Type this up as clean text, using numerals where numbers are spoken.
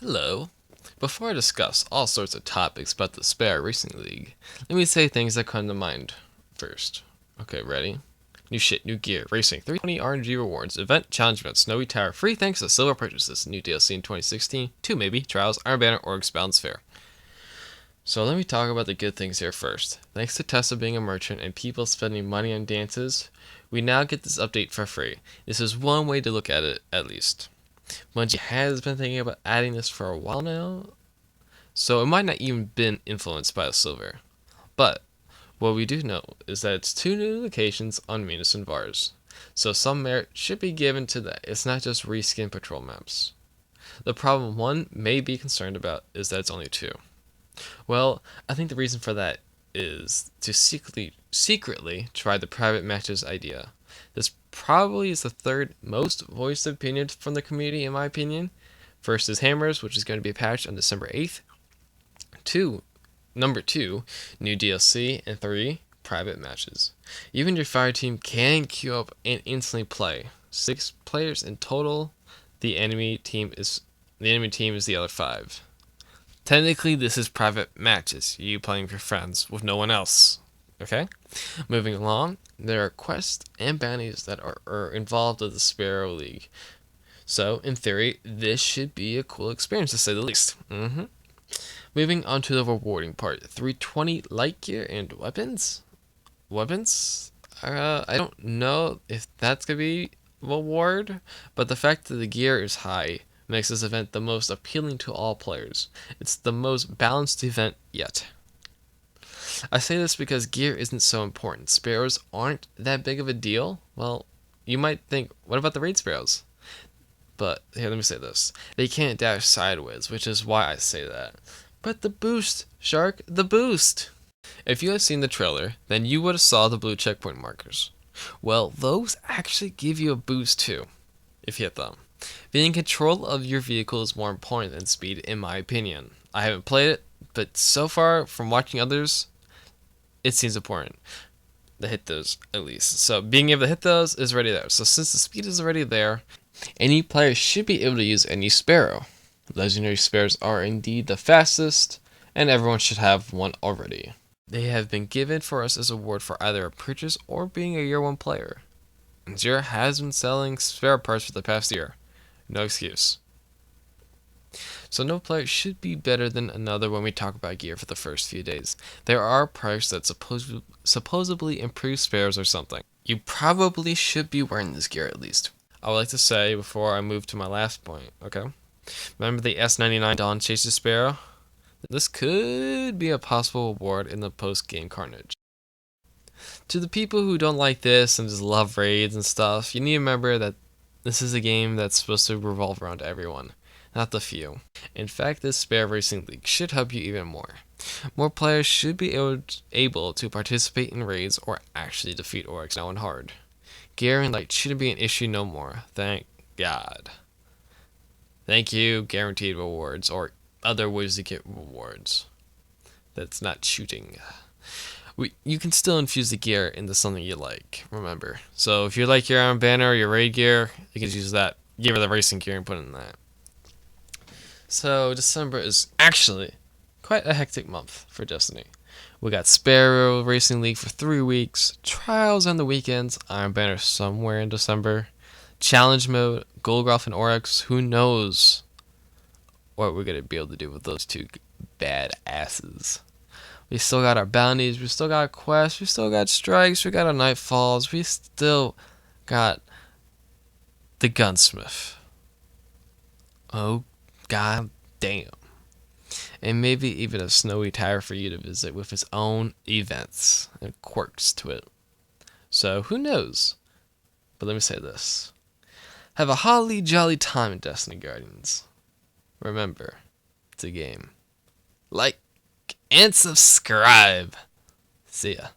Hello. Before I discuss all sorts of topics about the Sparrow Racing League, let me say things that come to mind first. Okay, ready? New shit, new gear, racing, 320 RNG rewards, event, challenge event, Snowy Tower, free thanks to silver purchases, new DLC in 2016, 2 maybe, trials, Iron Banner, or Expounds Fair. So let me talk about the good things here first. Thanks to Tessa being a merchant and people spending money on dances, we now get this update for free. This is one way to look at it, at least. Bungie has been thinking about adding this for a while now, so it might not even been influenced by the silver. But what we do know is that it's 2 new locations on Venus and Vars, so some merit should be given to that. It's not just reskin patrol maps. The problem one may be concerned about is that it's only 2. Well, I think the reason for that is to secretly try the private matches idea. This probably is the third most voiced opinion from the community, in my opinion. First is Hammers, which is going to be patched on December 8th. Number 2, new DLC, and 3, private matches. Even your fire team can queue up and instantly play. 6 players in total. The enemy team is the other 5. Technically, this is private matches, you playing with your friends with no one else. Okay? Moving along, there are quests and bounties that are involved with the Sparrow League. So, in theory, this should be a cool experience to say the least. Moving on to the rewarding part, 320 light gear and weapons? I don't know if that's going to be a reward, but the fact that the gear is high makes this event the most appealing to all players. It's the most balanced event yet. I say this because gear isn't so important. Sparrows aren't that big of a deal. Well, you might think, what about the raid sparrows? But here, let me say this. They can't dash sideways, which is why I say that. But the boost, Shark, the boost! If you had seen the trailer, then you would have saw the blue checkpoint markers. Well, those actually give you a boost too, if you hit them. Being in control of your vehicle is more important than speed, in my opinion. I haven't played it, but so far, from watching others, it seems important to hit those, at least. So being able to hit those is already there. So since the speed is already there, any player should be able to use any Sparrow. Legendary Sparrows are indeed the fastest, and everyone should have one already. They have been given for us as a reward for either a purchase or being a year 1 player. Zero has been selling Sparrow parts for the past year. No excuse. So no player should be better than another when we talk about gear for the first few days. There are perks that supposedly improve Sparrows or something. You probably should be wearing this gear at least. I would like to say before I move to my last point, okay? Remember the S99 Dawn Chases Sparrow? This could be a possible reward in the post-game carnage. To the people who don't like this and just love raids and stuff, you need to remember that this is a game that's supposed to revolve around everyone, not the few. In fact, this Sparrow Racing League should help you even more. More players should be able to participate in raids or actually defeat orcs now and hard. Gear and light shouldn't be an issue no more, thank God. Thank you, guaranteed rewards, or other ways to get rewards. That's not shooting. You can still infuse the gear into something you like, remember. So if you like your Iron Banner or your raid gear, you can use that. Give it the racing gear and put it in that. So December is actually quite a hectic month for Destiny. We got Sparrow Racing League for 3 weeks, trials on the weekends, Iron Banner somewhere in December, challenge mode, Golgoth and Oryx. Who knows what we're going to be able to do with those 2 bad asses. We still got our bounties, we still got quests, we still got strikes, we got our nightfalls, we still got the gunsmith. Oh, god damn. And maybe even a snowy tower for you to visit with its own events and quirks to it. So, who knows? But let me say this. Have a holly jolly time in Destiny Guardians. Remember, it's a game. Like and subscribe. See ya.